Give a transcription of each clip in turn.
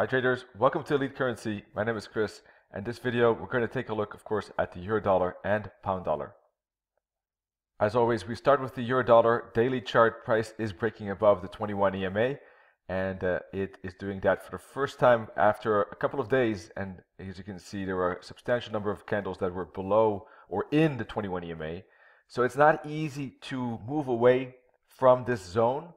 Hi traders, welcome to Elite Currency. My name is Chris, and this video we're going to take a look, of course, at the euro dollar and pound dollar. As always, we start with the euro dollar daily chart. Price is breaking above the 21 EMA, and it is doing that for the first time after a couple of days. And as you can see, there are a substantial number of candles that were below or in the 21 EMA. So it's not easy to move away from this zone.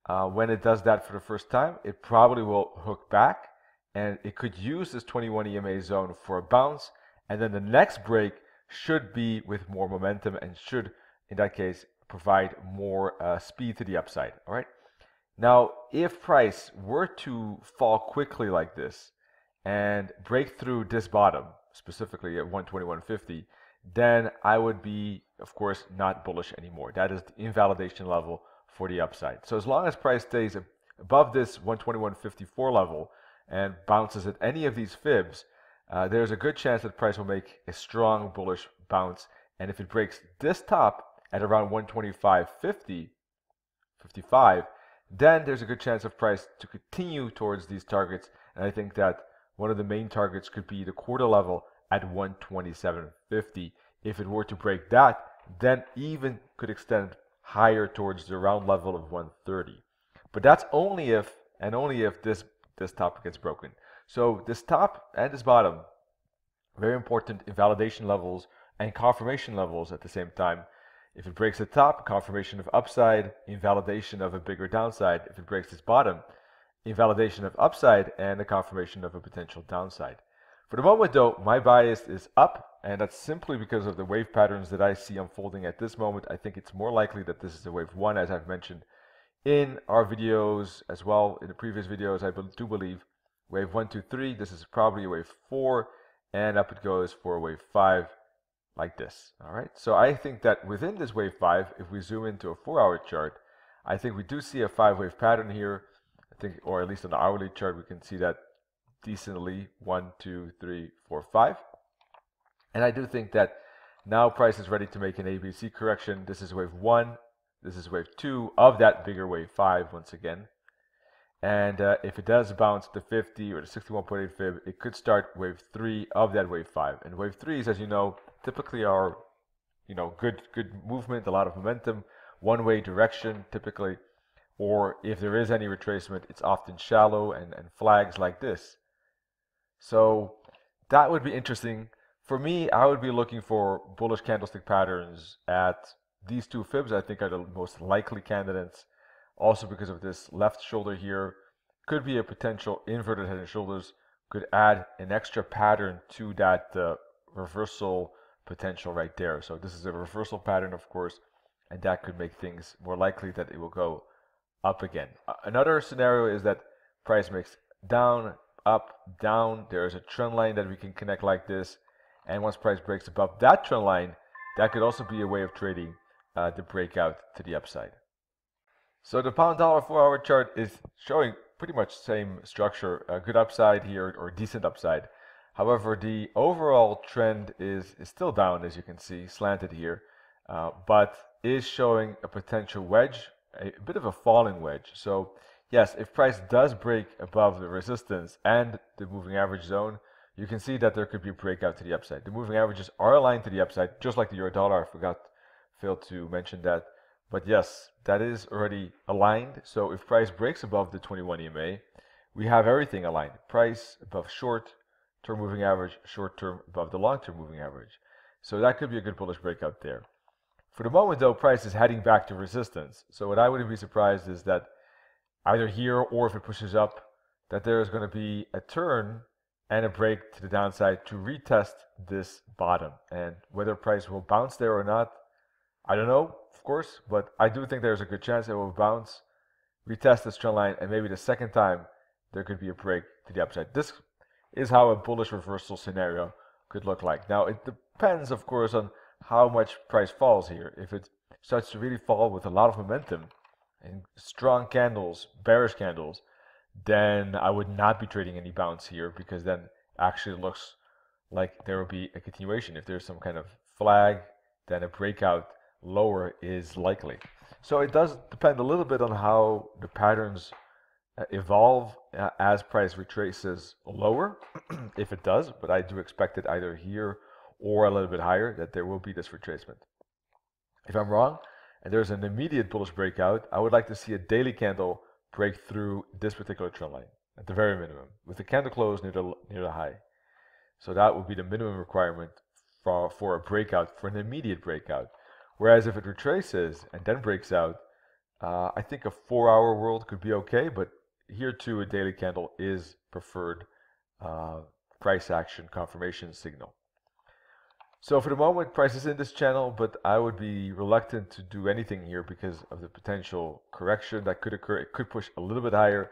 When it does that for the first time, it probably will hook back, and it could use this 21 EMA zone for a bounce, and then the next break should be with more momentum and should, in that case, provide more speed to the upside. All right. Now, if price were to fall quickly like this and break through this bottom, specifically at 121.50, then I would be, of course, not bullish anymore. That is the invalidation level for the upside. So as long as price stays above this 121.54 level and bounces at any of these fibs, there's a good chance that price will make a strong bullish bounce. And if it breaks this top at around 125.50, 55, then there's a good chance of price to continue towards these targets. And I think that one of the main targets could be the quarter level at 127.50. If it were to break that, then even could extend higher towards the round level of 130. But that's only if, and only if this top gets broken. So this top and this bottom, very important invalidation levels and confirmation levels at the same time. If it breaks the top, confirmation of upside, invalidation of a bigger downside. If it breaks this bottom, invalidation of upside and a confirmation of a potential downside. For the moment though, my bias is up, and that's simply because of the wave patterns that I see unfolding at this moment. I think it's more likely that this is a wave 1, as I've mentioned in our videos as well. In the previous videos, I do believe wave 1, 2, 3, this is probably a wave 4, and up it goes for a wave 5 like this. All right, so I think that within this wave 5, if we zoom into a 4-hour chart, I think we do see a 5-wave pattern here. I think, or at least on the hourly chart, we can see that decently. 1, 2, 3, 4, 5. And I do think that now price is ready to make an ABC correction. This is wave 1. This is wave 2 of that bigger wave 5 once again. And if it does bounce to 50 or the 61.8 fib, it could start wave 3 of that wave 5. And wave 3s, as you know, typically are, good movement, a lot of momentum, one-way direction typically. Or if there is any retracement, it's often shallow and flags like this. So that would be interesting. For me, I would be looking for bullish candlestick patterns at these two fibs. I think are the most likely candidates. Also because of this left shoulder here, could be a potential inverted head and shoulders, could add an extra pattern to that reversal potential right there. So this is a reversal pattern, of course, and that could make things more likely that it will go up again. Another scenario is that price makes down, up, down. There is a trend line that we can connect like this. And once price breaks above that trend line, that could also be a way of trading the breakout to the upside. So the pound dollar 4-hour chart is showing pretty much same structure, a good upside here or decent upside. However, the overall trend is still down, as you can see, slanted here, but is showing a potential wedge, a bit of a falling wedge. So yes, if price does break above the resistance and the moving average zone, you can see that there could be a breakout to the upside. The moving averages are aligned to the upside, just like the euro dollar. I failed to mention that. But yes, that is already aligned. So if price breaks above the 21 EMA, we have everything aligned. Price above short-term moving average, short-term above the long-term moving average. So that could be a good bullish breakout there. For the moment, though, price is heading back to resistance. So what I wouldn't be surprised is that either here or if it pushes up, that there is going to be a turn and a break to the downside to retest this bottom. And whether price will bounce there or not, I don't know, of course, but I do think there's a good chance it will bounce, retest this trend line, and maybe the second time there could be a break to the upside. This is how a bullish reversal scenario could look like. Now, it depends, of course, on how much price falls here. If it starts to really fall with a lot of momentum and strong candles, bearish candles, then I would not be trading any bounce here, because then actually it looks like there will be a continuation. If there's some kind of flag, then a breakout lower is likely. So it does depend a little bit on how the patterns evolve as price retraces lower, if it does, but I do expect it either here or a little bit higher, that there will be this retracement. If I'm wrong, and there's an immediate bullish breakout, I would like to see a daily candle break through this particular trend line, at the very minimum, with the candle close near the high. So that would be the minimum requirement for a breakout, for an immediate breakout. Whereas if it retraces and then breaks out, I think a 4-hour world could be okay, but here too a daily candle is preferred price action confirmation signal. So for the moment, price is in this channel, but I would be reluctant to do anything here because of the potential correction that could occur. It could push a little bit higher,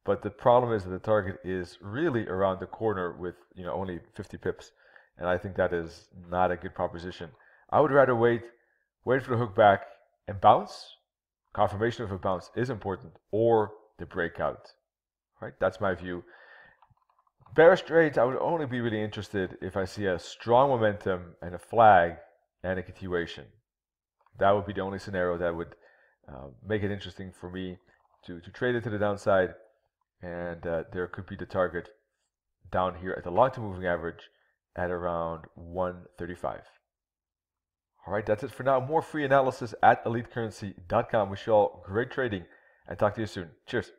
but the problem is that the target is really around the corner with only 50 pips, and I think that is not a good proposition. I would rather wait for the hook back and bounce. Confirmation of a bounce is important, or the breakout. Right? That's my view. Bearish trades, I would only be really interested if I see a strong momentum and a flag and a continuation. That would be the only scenario that would make it interesting for me to trade it to the downside, and there could be the target down here at the long-term moving average at around 135. All right, that's it for now. More free analysis at elitecurrency.com. Wish you all great trading and talk to you soon. Cheers.